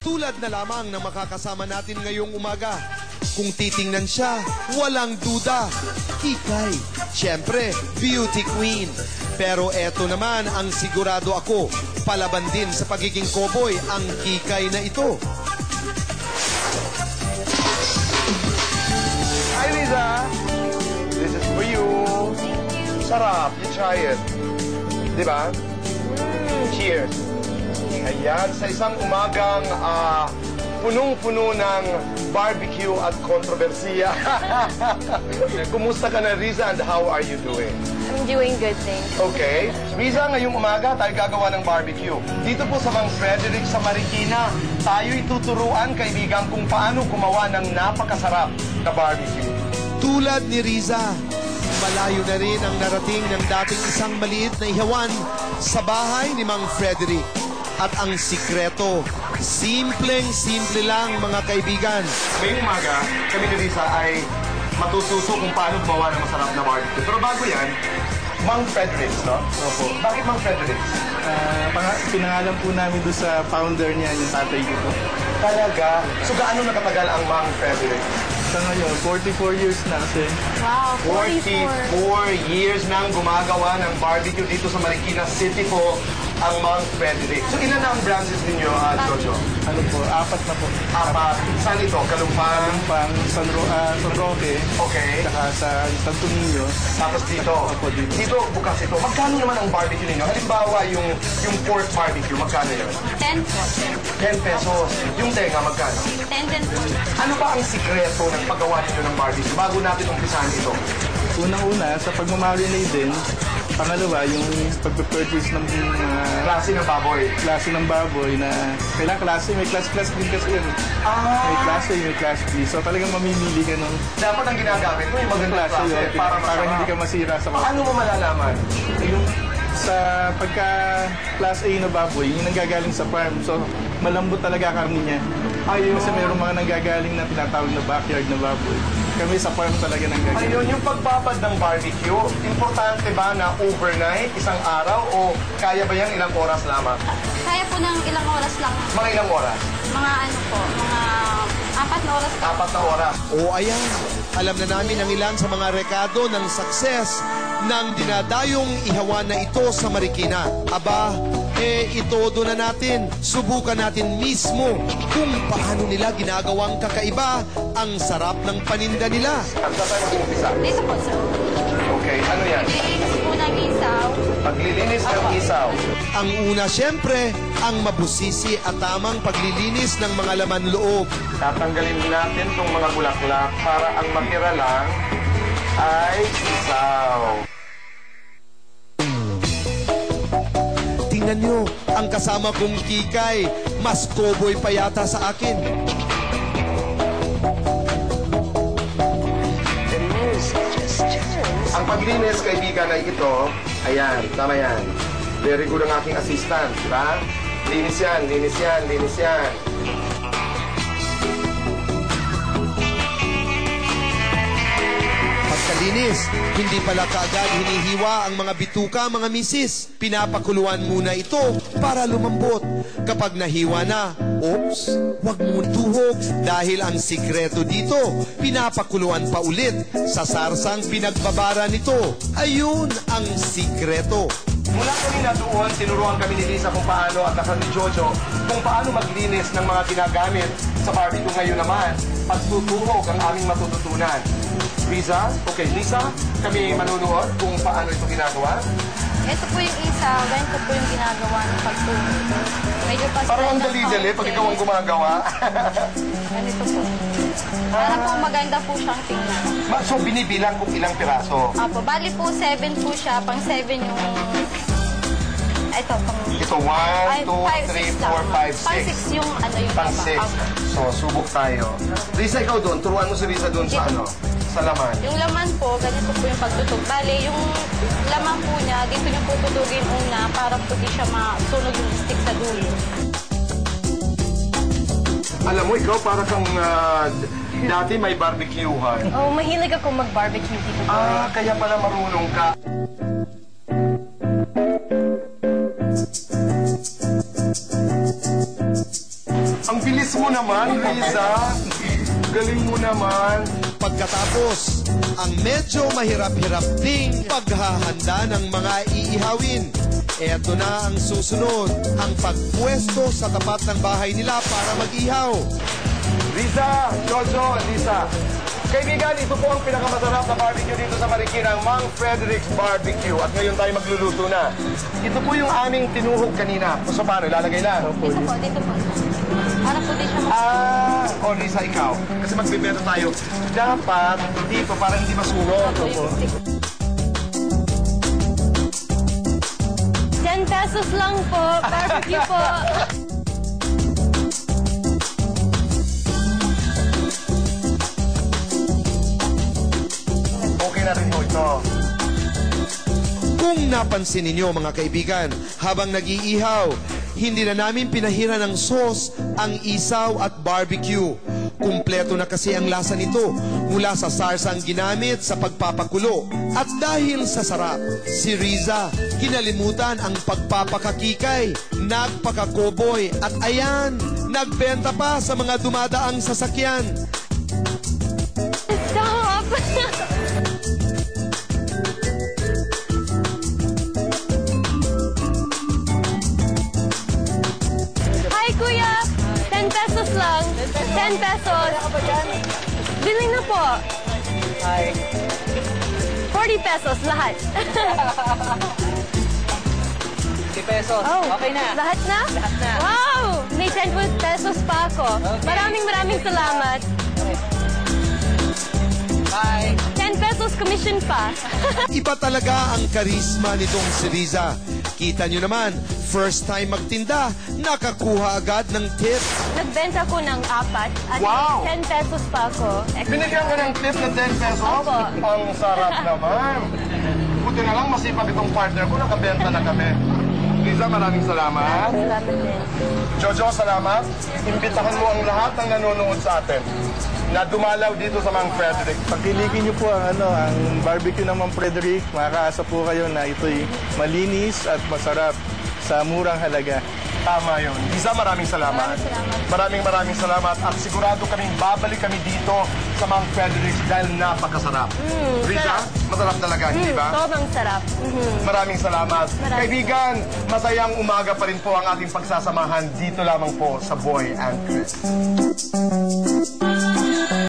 Tulad na lamang na makakasama natin ngayong umaga. Kung titingnan siya, walang duda. Kikay, siyempre, beauty queen. Pero eto naman ang sigurado ako, palaban din sa pagiging cowboy ang Kikay na ito. Hi, Liza. This is for you. Sarap. You try it. Diba? Cheers. Ayan, sa isang umagang punong-puno ng barbecue at kontrobersiya. Kumusta ka na, Riza, and how are you doing? I'm doing good, thanks. Okay. Riza, ngayong umaga tayo gagawa ng barbecue. Dito po sa Mang Frederick sa Marikina, tayo'y tuturuan, kaibigan, kung paano gumawa ng napakasarap na barbecue. Tulad ni Riza, malayo na rin ang narating ng dating isang maliit na ihawan sa bahay ni Mang Frederick. At ang sikreto, simpleng-simple lang mga kaibigan. Ngayong umaga, kami ni Riza ay matututo kung paano gumawa ng masarap na barbecue. Pero bago yan, Mang Frederick's, no? Opo. Bakit Mang Frederick's? Pinangalan po namin doon sa founder niya, yung tatay ko po. Talaga? So gaano nakatagal ang Mang Frederick? Sa ngayon, 44 years na kasi. Wow, 44 years nang gumagawa ng barbecue dito sa Marikina City po ang Mang Frederick. So ilan na ang branches ninyo, Jojo? Ano po, 4 na po. 4. Saan ito? Kalumpang? Pang San Roque. Okay. Saka sa Santo Niño. Tapos dito? Opo, dito. Dito, bukas ito. Magkano naman ang barbecue ninyo? Halimbawa, yung pork barbecue, magkano yun? 10 po. 10 pesos. Yung tenga, magkano? 10 din po. Ano ba ang sikreto ng paggawa ninyo ng barbecue bago natin umpisahan ito? Unang-una, sa pagmamarinate din. Pangalawa, yung pagpe-purchase ng Klase ng baboy. klase ng baboy na kailangan klase, may class din kasi yan. May klase, may class B. So talagang mamimili ka ng Dapat ang ginagamit mo yung magandang klase yun, para para hindi ka masira sa Paano mo malalaman? yung sa pagka class A na baboy, yung nanggagaling sa farm. So malambot talaga karne niya. Ayun. Kasi mayroong mga nanggagaling na tinatawag na backyard na baboy. Kami sa farm talaga nanggagaling. Ayun, yung pagbabad ng barbecue, importante ba na overnight, isang araw, o kaya ba yan ilang oras lamang? Kaya po ng ilang oras lang. Mga ilang oras? Mga ano po, mga 4 na oras po. 4 na oras. O ayan, alam na namin ang ilan sa mga rekado ng success ng dinadayong ihawan na ito sa Marikina. Aba, itodo na natin. Subukan natin mismo kung paano nila ginagawang kakaiba ang sarap ng paninda nila. Saan tayo mag-umpisa? Dito po, sir. Okay, ano yan? Lilinis po ng isaw. Paglilinis ng isaw. Ang una siyempre, ang mabusisi at tamang paglilinis ng mga laman loob. Tatanggalin natin itong mga bulaklak para ang matira lang ay isaw. Tingnan nyo, ang kasama kong Kikay, mas cowboy pa yata sa akin. Ang paglinis, kaibigan, ay ito. Ayan, tama yan. Very good ang aking assistant, di ba? Linis yan, linis yan, linis yan. Pagkalinis, hindi pala kaagad hinihiwa ang mga bituka, mga misis. Pinapakuluan muna ito para lumambot. Kapag nahiwa na, oops, wag mong tuhog. Dahil ang sikreto dito, pinapakuluan pa ulit sa sarsang pinagbabara nito. Ayun ang sikreto. Mula kanina doon, tinuruan kami ni Lisa kung paano at nasa ni Jojo kung paano maglinis ng mga ginagamit sa barbecue. Ngayon naman, pagtutuhog ang aming matututunan. Lisa, okay, Lisa, kami manunood kung paano ito ginagawa. Ito po yung isaw. Ganito po yung ginagawa ng pagtuhog. Medyo pastel Parang ang ng dali-dali pag konti. ikaw ang gumagawa. Ganito po. Para po maganda po siyang tingnan. So, binibilang kung ilang piraso. Apo, bali po 7 po siya. Pang 7 yung... Ito, pang... Ito, 1, 2, 3, 4, 5, 6. Pang 6 yung ano yung Pang baba. 6. Apo. So, subok tayo. Lisa, ikaw doon. Turuan mo si Lisa doon sa ano? Sa laman. Yung laman po, ganito po yung pagtutog. Bale, yung laman po niya, dito niyo po tutugin una para po di siya masunog yung stick sa dulo. Alam mo, ikaw para kang dati may barbecuehan. Oh, mahilig ako mag-barbecue dito. Kaya pala marunong ka. Ang bilis mo naman, Riza. Galing mo naman. Pagkatapos, ang medyo mahirap-hirap ding paghahanda ng mga iihawin. Eto na ang susunod, ang pagpwesto sa tapat ng bahay nila para mag-ihaw. Riza, Jojo, Lisa. Kaibigan, ito po ang pinakamasarap na barbecue dito sa Marikina, ang Mang Frederick's Barbecue. At ngayon tayo magluluto na. Ito po yung aming tinuhog kanina. So paano, ilalagay lang? Dito po. Para po di siya Lisa, ikaw. Kasi magbibeto tayo. Dapat dito para hindi masunog. 10 pesos lang po, barbecue po. Okay na rin po ito. Kung napansin ninyo mga kaibigan, habang nag-iihaw, hindi na namin pinahira ng sauce ang isaw at barbecue. Kumpleto na kasi ang lasa nito mula sa sarsang ginamit sa pagpapakulo. At dahil sa sarap, si Riza kinalimutan ang pagpapakakikay, nagpakakoboy at ayan, nagbenta pa sa mga dumadaang sasakyan. Stop! Hi, kuya! 10 pesos lang. 10 pesos. Bili na po. Hi. 40 pesos lahat. 50 pesos. Okay na. Lahat na? Lahat na. Wow! May 10 pesos pa ako. Okay. Maraming salamat. Bye. 10 pesos commission pa. Iba talaga ang karisma nitong si Riza. Kita nyo naman, first time magtinda, nakakuha agad ng tip. Nagbenta ko ng 4 at Wow! 10 pesos pa ako. Binigyan ka ng tip na 10 pesos? Opo. Ang sarap naman. Buti na lang masipag itong partner ko, nakabenta na kami. Riza, maraming salamat. Salamat din. Jojo, salamat. Imbitahan mo ang lahat ng nanonood sa atin na dumalaw dito sa Mang Frederick. Pagkiligin niyo po ang barbecue ng Mang Frederick, makakaasa po kayo na ito'y malinis at masarap sa murang halaga. Tama yun. Riza, maraming salamat. Maraming salamat. At sigurado kaming babalik kami dito sa Mang Frederick dahil napakasarap. Riza, sarap. masarap talaga, hindi ba? Sobrang sarap. Maraming salamat. Kaibigan, masayang umaga pa rin po ang ating pagsasamahan dito lamang po sa Boy and Chris.